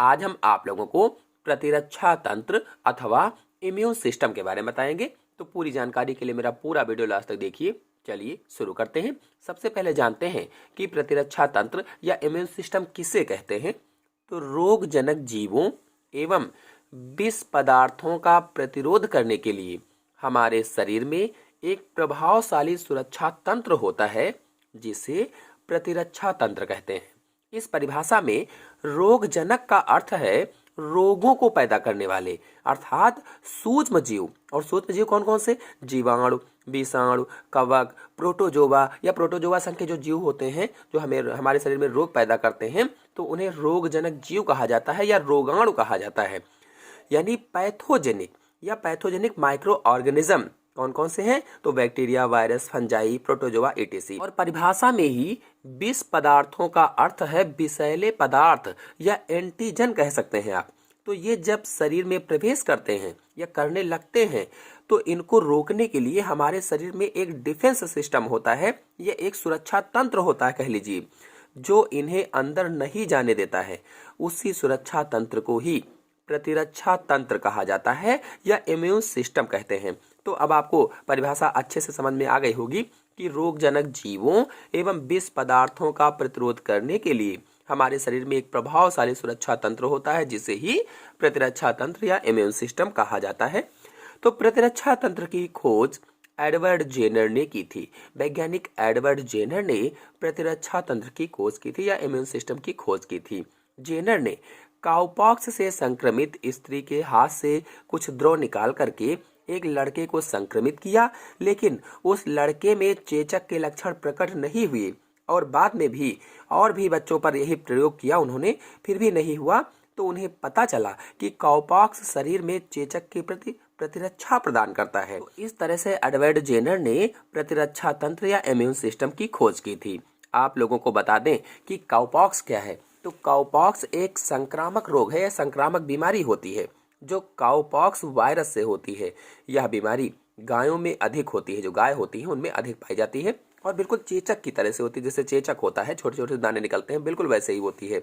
आज हम आप लोगों को प्रतिरक्षा तंत्र अथवा इम्यून सिस्टम के बारे में बताएंगे। तो पूरी जानकारी के लिए मेरा पूरा वीडियो लास्ट तक देखिए। चलिए शुरू करते हैं। सबसे पहले जानते हैं कि प्रतिरक्षा तंत्र या इम्यून सिस्टम किसे कहते हैं। तो रोगजनक जीवों एवं विष पदार्थों का प्रतिरोध करने के लिए हमारे शरीर में एक प्रभावशाली सुरक्षा तंत्र होता है जिसे प्रतिरक्षा तंत्र कहते हैं। इस परिभाषा में रोगजनक का अर्थ है रोगों को पैदा करने वाले अर्थात सूक्ष्म जीव। और सूक्ष्म जीव कौन कौन से? जीवाणु, विषाणु, कवक, प्रोटोजोआ या प्रोटोजोआ संघ के जो जीव होते हैं जो हमारे शरीर में रोग पैदा करते हैं तो उन्हें रोगजनक जीव कहा जाता है या रोगाणु कहा जाता है। यानी पैथोजेनिक या पैथोजेनिक माइक्रो ऑर्गेनिज्म कौन कौन से हैं? तो bacteria, virus, fungi, protozoa etc। और परिभाषा में ही विष पदार्थों का अर्थ है विषैले पदार्थ या एंटीजन कह सकते हैं आप। तो ये जब शरीर में प्रवेश करते हैं या करने लगते हैं तो इनको रोकने के लिए हमारे शरीर में एक डिफेंस सिस्टम होता है, ये एक सुरक्षा तंत्र होता है कह लीजिए, जो इन्हें अंदर नहीं जाने देता है। उसी सुरक्षा तंत्र को ही प्रतिरक्षा तंत्र कहा जाता है या इम्यून सिस्टम कहते हैं। तो अब आपको परिभाषा अच्छे से समझ में आ गई होगी कि रोगजनक जीवों एवं विष पदार्थों का प्रतिरोध करने के लिए हमारे शरीर में एक प्रभावशाली सुरक्षा तंत्र होता है जिसे ही प्रतिरक्षा तंत्र या इम्यून सिस्टम कहा जाता है। तो प्रतिरक्षा तंत्र की खोज एडवर्ड जेनर ने की थी। वैज्ञानिक एडवर्ड जेनर ने प्रतिरक्षा तंत्र की खोज की थी या इम्यून सिस्टम की खोज की थी। जेनर ने काउपॉक्स से संक्रमित स्त्री के हाथ से कुछ द्रव निकाल करके एक लड़के को संक्रमित किया, लेकिन उस लड़के में चेचक के लक्षण प्रकट नहीं हुए और बाद में भी और भी बच्चों पर यही प्रयोग किया उन्होंने, फिर भी नहीं हुआ। तो उन्हें पता चला कि काउपॉक्स शरीर में चेचक के प्रति प्रतिरक्षा प्रदान करता है। तो इस तरह से एडवर्ड जेनर ने प्रतिरक्षा तंत्र या इम्यून सिस्टम की खोज की थी। आप लोगों को बता दें कि काउपॉक्स क्या है। तो काउपॉक्स एक संक्रामक रोग है या संक्रामक बीमारी होती है जो काउपॉक्स वायरस से होती है। यह बीमारी गायों में अधिक होती है, जो गाय होती है उनमें अधिक पाई जाती है और बिल्कुल चेचक की तरह से होती है। जैसे चेचक होता है, छोटे छोटे दाने निकलते हैं, बिल्कुल वैसे ही होती है।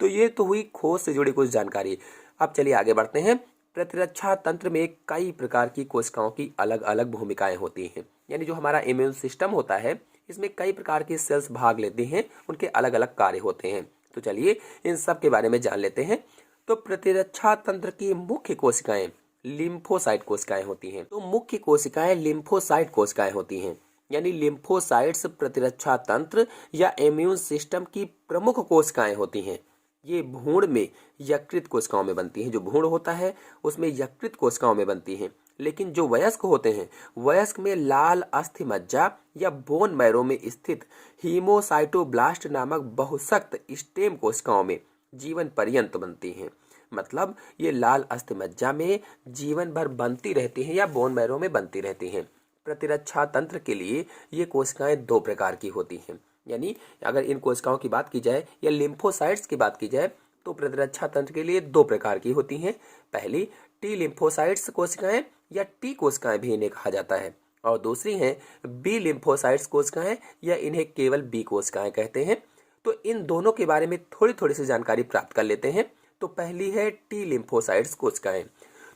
तो ये तो हुई खोज से जुड़ी कुछ जानकारी। अब चलिए आगे बढ़ते हैं। प्रतिरक्षा तंत्र में कई प्रकार की कोशिकाओं की अलग अलग भूमिकाएं होती हैं। यानी जो हमारा इम्यून सिस्टम होता है इसमें कई प्रकार के सेल्स भाग लेते हैं, उनके अलग अलग कार्य होते हैं। तो चलिए इन सब के बारे में जान लेते हैं। तो प्रतिरक्षा तंत्र की मुख्य कोशिकाएं लिम्फोसाइट कोशिकाएं होती हैं। तो मुख्य कोशिकाएं लिम्फोसाइट कोशिकाएं होती हैं। यानी लिम्फोसाइट्स प्रतिरक्षा तंत्र या इम्यून सिस्टम की प्रमुख कोशिकाएं होती हैं। ये भ्रूण में यकृत कोशिकाओं में बनती हैं। जो भ्रूण होता है उसमें यकृत कोशिकाओं में बनती हैं, लेकिन जो वयस्क होते हैं वयस्क में लाल अस्थि मज्जा या बोन मैरो में स्थित हीमोसाइटोब्लास्ट नामक बहुसक्त स्टेम कोशिकाओं में जीवन पर्यंत बनती हैं। मतलब ये लाल अस्थि मज्जा में जीवन भर बनती रहती हैं या बोन मैरो में बनती रहती हैं। प्रतिरक्षा तंत्र के लिए ये कोशिकाएं दो प्रकार की होती हैं। यानी अगर इन कोशिकाओं की बात की जाए या लिम्फोसाइट्स की बात की जाए तो प्रतिरक्षा तंत्र के लिए दो प्रकार की होती हैं। पहली टी लिम्फोसाइट्स कोशिकाएं या टी कोशिकाएं भी इन्हें कहा जाता है, और दूसरी हैं बी लिम्फोसाइट्स कोशिकाएं या इन्हें केवल बी कोशिकाएं कहते हैं। तो इन दोनों के बारे में थोड़ी थोड़ी सी जानकारी प्राप्त कर लेते हैं। तो पहली है टी लिम्फोसाइट्स कोशिकाएं।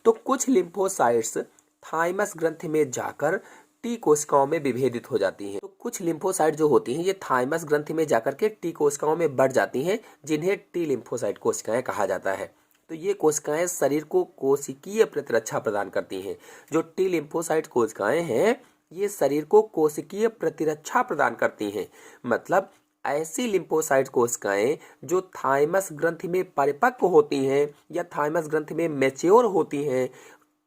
तो कुछ लिम्फोसाइट्स थाइमस ग्रंथि में जाकर टी कोशिकाओं में विभेदित हो जाती हैं। तो कुछ लिम्फोसाइट जो होती हैं ये थाइमस ग्रंथि में जाकर के टी कोशिकाओं में बढ़ जाती हैं, जिन्हें टी लिम्फोसाइट कोशिकाएं कहा जाता है। तो ये कोशिकाएं शरीर को कोशिकीय प्रतिरक्षा प्रदान करती हैं। जो टी लिम्फोसाइट कोशिकाएं हैं ये शरीर को कोशिकीय प्रतिरक्षा प्रदान करती हैं। मतलब ऐसी लिम्फोसाइट कोशिकाएं जो थाइमस ग्रंथि में परिपक्व होती हैं या थाइमस ग्रंथि में मैच्योर होती हैं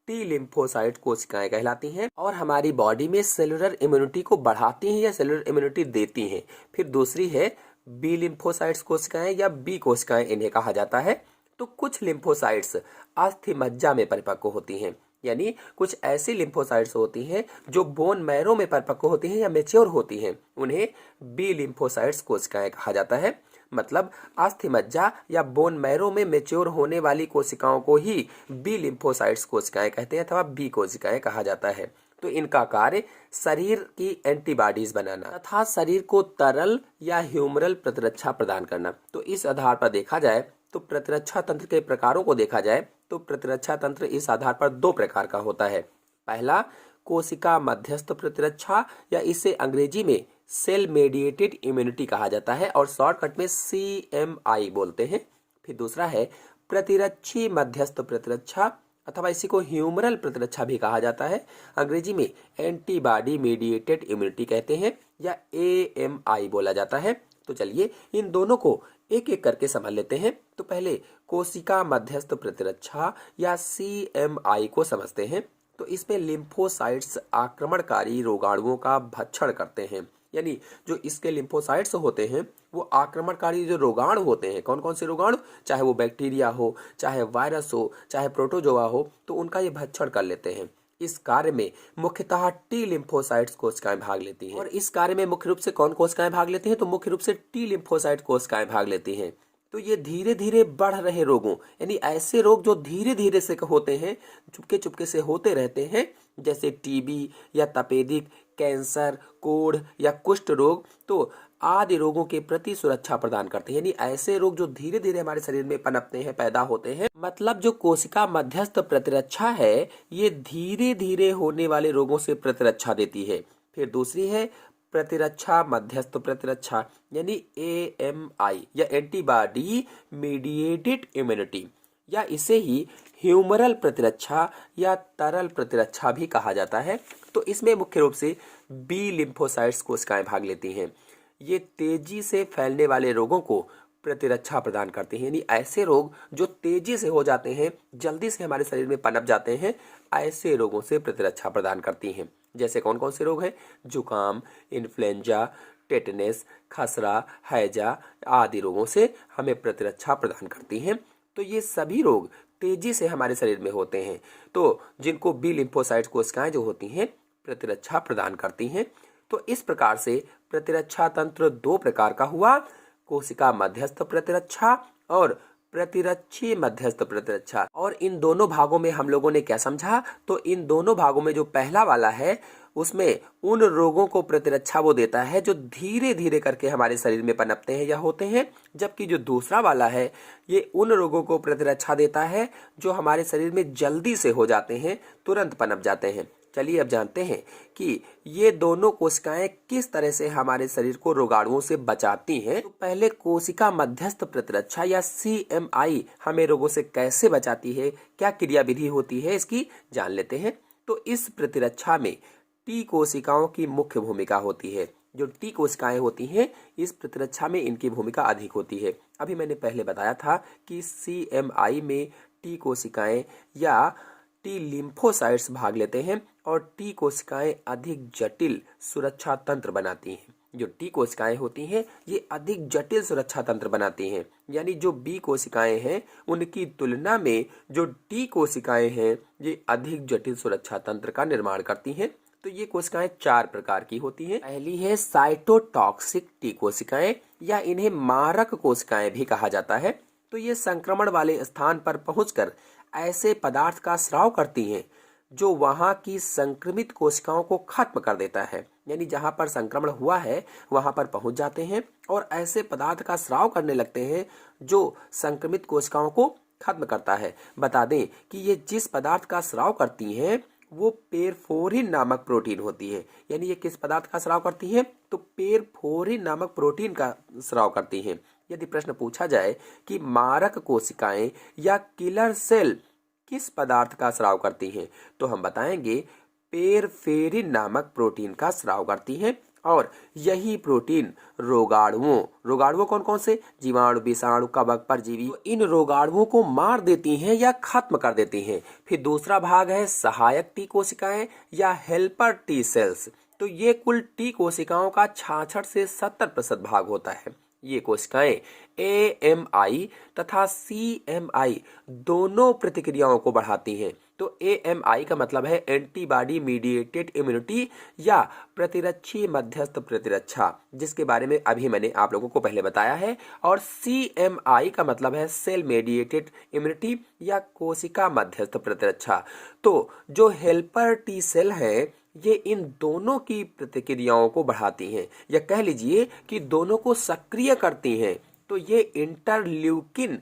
टी लिम्फोसाइट कोशिकाएं कहलाती हैं और हमारी बॉडी में सेलुलर इम्यूनिटी को बढ़ाती हैं या सेलुलर इम्यूनिटी देती हैं। फिर दूसरी है बी लिम्फोसाइट्स कोशिकाएं या बी कोशिकाएं इन्हें कहा जाता है। तो कुछ लिम्फोसाइट्स अस्थि मज्जा में परिपक्व होती हैं। यानी कुछ ऐसी लिम्फोसाइट्स होती हैं जो बोन मैरो में परिपक्व होती हैं या मैच्योर होती हैं, उन्हें बी लिम्फोसाइट्स कोशिकाएं कहा जाता है। मतलब अस्थि मज्जा या बोन मैरो में मैच्योर होने वाली कोशिकाओं को ही बी लिम्फोसाइट्स कोशिकाएं कहते हैं अथवा बी कोशिकाएं कहा जाता है। तो इनका कार्य शरीर की एंटीबॉडीज बनाना तथा शरीर को तरल या ह्यूमरल प्रतिरक्षा प्रदान करना। तो इस आधार पर देखा जाए तो प्रतिरक्षा तंत्र के प्रकारों को देखा जाए तो प्रतिरक्षा तंत्र इस आधार पर दो प्रकार का होता है। पहला कोशिका मध्यस्थ प्रतिरक्षा या इसे अंग्रेजी में सेल मेडिएटेड इम्यूनिटी कहा जाता है और शॉर्टकट में CMI बोलते हैं। फिर दूसरा है प्रतिरक्षी मध्यस्थ प्रतिरक्षा अथवा इसी को ह्यूमरल प्रतिरक्षा भी कहा जाता है, अंग्रेजी में एंटीबॉडी मीडिएटेड इम्यूनिटी कहते हैं या AMI बोला जाता है। तो चलिए इन दोनों को एक एक करके समझ लेते हैं। तो पहले कोशिका मध्यस्थ प्रतिरक्षा या CMI को समझते हैं। तो इसमें लिम्फोसाइट्स आक्रमणकारी रोगाणुओं का भक्षण करते हैं, यानी जो इसके लिम्फोसाइट्स होते हैं वो आक्रमणकारी जो रोगाणु होते हैं, कौन कौन से रोगाणु, चाहे वो बैक्टीरिया हो, चाहे वायरस हो, चाहे प्रोटोजोआ हो, तो उनका ये भक्षण कर लेते हैं। इस कार्य में मुख्यतः टी लिम्फोसाइट्स कोशिकाएं भाग लेती हैं। और इस कार्य में मुख्य रूप से कौन कोशिकाएं भाग लेती हैं, तो मुख्य रूप से टी लिम्फोसाइट कोशिकाएं भाग लेती हैं। तो ये धीरे धीरे बढ़ रहे रोगों, यानी ऐसे रोग जो धीरे धीरे से होते हैं, चुपके चुपके से होते रहते हैं, जैसे टीबी या तपेदिक, कैंसर, कोढ़ या कुष्ठ रोग, तो आदि रोगों के प्रति सुरक्षा प्रदान करते हैं। यानी ऐसे रोग जो धीरे धीरे हमारे शरीर में पनपते हैं, पैदा होते हैं। मतलब जो कोशिका मध्यस्थ प्रतिरक्षा है ये धीरे धीरे होने वाले रोगों से प्रतिरक्षा देती है। फिर दूसरी है प्रतिरक्षा मध्यस्थ प्रतिरक्षा यानी AMI या एंटीबॉडी मीडिएटेड इम्यूनिटी या इसे ही ह्यूमरल प्रतिरक्षा या तरल प्रतिरक्षा भी कहा जाता है। तो इसमें मुख्य रूप से B लिम्फोसाइट्स कोशिकाएं भाग लेती हैं। ये तेजी से फैलने वाले रोगों को प्रतिरक्षा प्रदान करते हैं, यानी ऐसे रोग जो तेजी से हो जाते हैं, जल्दी से हमारे शरीर में पनप जाते हैं, ऐसे रोगों से प्रतिरक्षा प्रदान करती हैं। जैसे कौन कौन से रोग हैं, जुकाम, इन्फ्लुएंजा, टेटनस, खसरा, हैजा आदि रोगों से हमें प्रतिरक्षा प्रदान करती हैं। तो ये सभी रोग तेजी से हमारे शरीर में होते हैं, तो जिनको B लिम्फोसाइट कोशिकाएं जो होती हैं प्रतिरक्षा प्रदान करती हैं। तो इस प्रकार से प्रतिरक्षा तंत्र दो प्रकार का हुआ, कोशिका मध्यस्थ प्रतिरक्षा और प्रतिरक्षी मध्यस्थ प्रतिरक्षा। और इन दोनों भागों में हम लोगों ने क्या समझा, तो इन दोनों भागों में जो पहला वाला है उसमें उन रोगों को प्रतिरक्षा वो देता है जो धीरे धीरे करके हमारे शरीर में पनपते हैं या होते हैं, जबकि जो दूसरा वाला है ये उन रोगों को प्रतिरक्षा देता है जो हमारे शरीर में जल्दी से हो जाते हैं, तुरंत पनप जाते हैं। चलिए अब जानते हैं कि ये दोनों कोशिकाएं किस तरह से हमारे शरीर को रोगाणुओं से बचाती हैं। तो पहले कोशिका मध्यस्थ प्रतिरक्षा या CMI हमें रोगों से कैसे बचाती है, क्या क्रियाविधि होती है, इसकी जान लेते हैं। तो इस प्रतिरक्षा में टी कोशिकाओं की मुख्य भूमिका होती है। जो टी कोशिकाएं होती हैं इस प्रतिरक्षा में इनकी भूमिका अधिक होती है। अभी मैंने पहले बताया था कि CMI में टी कोशिकाएं या टी लिम्फोसाइट्स भाग लेते हैं और टी कोशिकाएं अधिक जटिल सुरक्षा तंत्र बनाती हैं। जो टी कोशिकाएं होती हैं ये अधिक जटिल सुरक्षा तंत्र बनाती हैं, यानी जो B कोशिकाएं हैं उनकी तुलना में जो टी कोशिकाएं हैं ये अधिक जटिल सुरक्षा तंत्र का निर्माण करती हैं। तो ये कोशिकाएं चार प्रकार की होती हैं। पहली है साइटोटॉक्सिक टी कोशिकाएं या इन्हें मारक कोशिकाएं भी कहा जाता है। तो ये संक्रमण वाले स्थान पर पहुंचकर ऐसे पदार्थ का स्राव करती हैं जो वहां की संक्रमित कोशिकाओं को खत्म कर देता है, यानी जहां पर संक्रमण हुआ है वहां पर पहुंच जाते हैं और ऐसे पदार्थ का स्राव करने लगते हैं जो संक्रमित कोशिकाओं को खत्म करता है। बता दें कि ये जिस पदार्थ का स्राव करती हैं वो पेरफोरिन नामक प्रोटीन होती है। यानी ये किस पदार्थ का स्राव करती है, तो पेरफोरिन नामक प्रोटीन का स्राव करती हैं। यदि प्रश्न पूछा जाए कि मारक कोशिकाएं या किलर सेल किस पदार्थ का स्राव करती हैं, तो हम बताएंगे पेरफेरिन नामक प्रोटीन का स्राव करती हैं। और यही प्रोटीन रोगाणुओं कौन कौन से, जीवाणु, विषाणु, कवक, परजीवी, तो इन रोगाणुओं को मार देती हैं या खत्म कर देती हैं। फिर दूसरा भाग है सहायक टी कोशिकाएं या हेल्पर टी सेल्स। तो ये कुल टी कोशिकाओं का 66 से 70% भाग होता है। ये कोशिकाएं AMI तथा CMI दोनों प्रतिक्रियाओं को बढ़ाती हैं। तो AMI का मतलब है एंटीबॉडी मीडिएटेड इम्यूनिटी या प्रतिरक्षी मध्यस्थ प्रतिरक्षा, जिसके बारे में अभी मैंने आप लोगों को पहले बताया है। और CMI का मतलब है सेल मेडिएटेड इम्यूनिटी या कोशिका मध्यस्थ प्रतिरक्षा। तो जो हेल्पर टी सेल है ये इन दोनों की प्रतिक्रियाओं को बढ़ाती हैं या कह लीजिए कि दोनों को सक्रिय करती हैं। तो ये इंटरल्यूकिन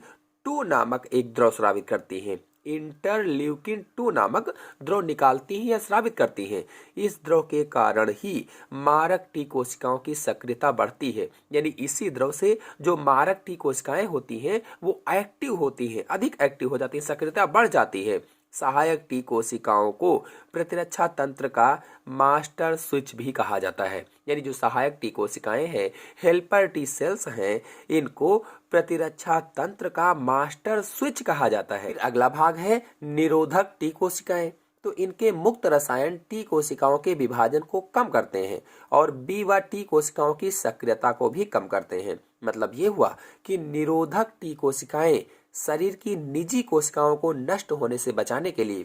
2 नामक एक द्रव स्रावित करती हैं। इंटरल्यूकिन 2 नामक द्रव निकालती हैं या स्रावित करती हैं। इस द्रव के कारण ही मारक टी कोशिकाओं की सक्रियता बढ़ती है। यानी इसी द्रव से जो मारक टी कोशिकाएं होती हैं वो एक्टिव होती हैं, अधिक एक्टिव हो जाती हैं, सक्रियता बढ़ जाती है। सहायक टी कोशिकाओं को प्रतिरक्षा तंत्र का मास्टर स्विच भी कहा जाता है। यानी जो सहायक टी कोशिकाएं हैं, हेल्पर टी सेल्स हैं, इनको प्रतिरक्षा तंत्र का मास्टर स्विच कहा जाता है। अगला भाग है निरोधक टी कोशिकाएं। तो इनके मुक्त रसायन टी कोशिकाओं के विभाजन को कम करते हैं और बी व टी कोशिकाओं की सक्रियता को भी कम करते हैं। मतलब ये हुआ कि निरोधक टी कोशिकाएं शरीर की निजी कोशिकाओं को नष्ट होने से बचाने के लिए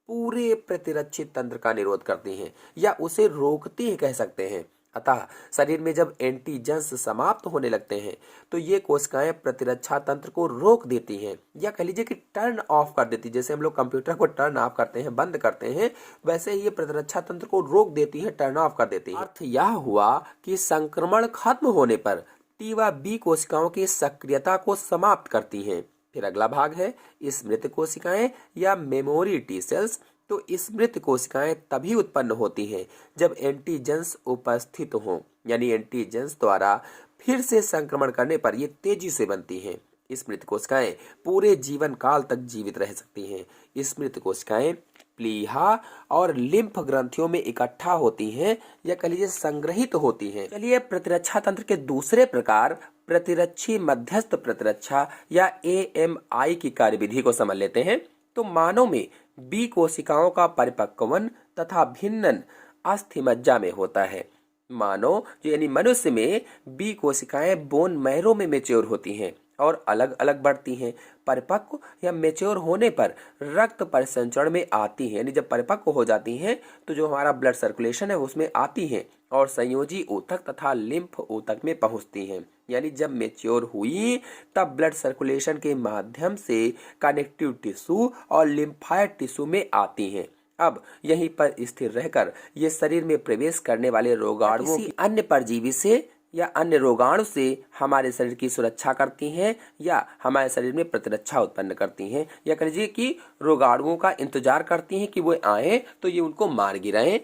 पूरे प्रतिरक्षित तंत्र का निरोध करती हैं या उसे रोकती हैं कह सकते हैं। अतः शरीर में जब एंटीजेंस समाप्त होने लगते हैं तो ये कोशिकाएं प्रतिरक्षा तंत्र को रोक देती हैं या कह लीजिए कि टर्न ऑफ कर देती है। जैसे हम लोग कंप्यूटर को टर्न ऑफ करते हैं, बंद करते हैं, वैसे ही ये प्रतिरक्षा तंत्र को रोक देती है, टर्न ऑफ कर देती है। अर्थ यह हुआ कि संक्रमण खत्म होने पर टी व बी कोशिकाओं की सक्रियता को समाप्त करती हैं। फिर अगला भाग है स्मृत कोशिकाएं या मेमोरी टी सेल्स। तो स्मृत कोशिकाएं तभी उत्पन्न होती हैं जब एंटीजेंस उपस्थित हों, यानी एंटीजेंस द्वारा फिर से संक्रमण करने पर ये तेजी से बनती हैं। स्मृत कोशिकाएं पूरे जीवन काल तक जीवित रह सकती हैं। स्मृत कोशिकाएं प्लीहा और लिम्फ ग्रंथियों में इकट्ठा होती हैं या कह लीजिए संग्रहित होती हैं। चलिए प्रतिरक्षा तंत्र के दूसरे प्रकार प्रतिरक्षी मध्यस्थ प्रतिरक्षा या AMI की कार्यविधि को समझ लेते हैं। तो मानव में बी कोशिकाओं का परिपक्वन तथा भिन्नन अस्थिमज्जा में होता है। मानव यानी मनुष्य में बी कोशिकाएं बोन मैरो में मैच्योर होती हैं और अलग अलग बढ़ती हैं। परिपक्व या मैच्योर होने पर रक्त परिसंचरण में आती हैं, यानी जब परिपक्व हो जाती हैं तो जो हमारा ब्लड सर्कुलेशन है उसमें आती हैं और संयोजी ऊतक तथा लिम्फ ऊतक में पहुंचती हैं। यानी जब मैच्योर हुई तब ब्लड सर्कुलेशन के माध्यम से कनेक्टिव टिश्यू और लिम्फाइड टिश्यू में आती हैं। अब यहीं पर स्थिर रहकर ये शरीर में प्रवेश करने वाले रोगाणुओं की अन्य परजीवी से या अन्य रोगाणु से हमारे शरीर की सुरक्षा करती हैं या हमारे शरीर में प्रतिरक्षा उत्पन्न करती हैं या कह लीजिए कि रोगाणुओं का इंतजार करती हैं कि वो आए तो ये उनको मार गिराएं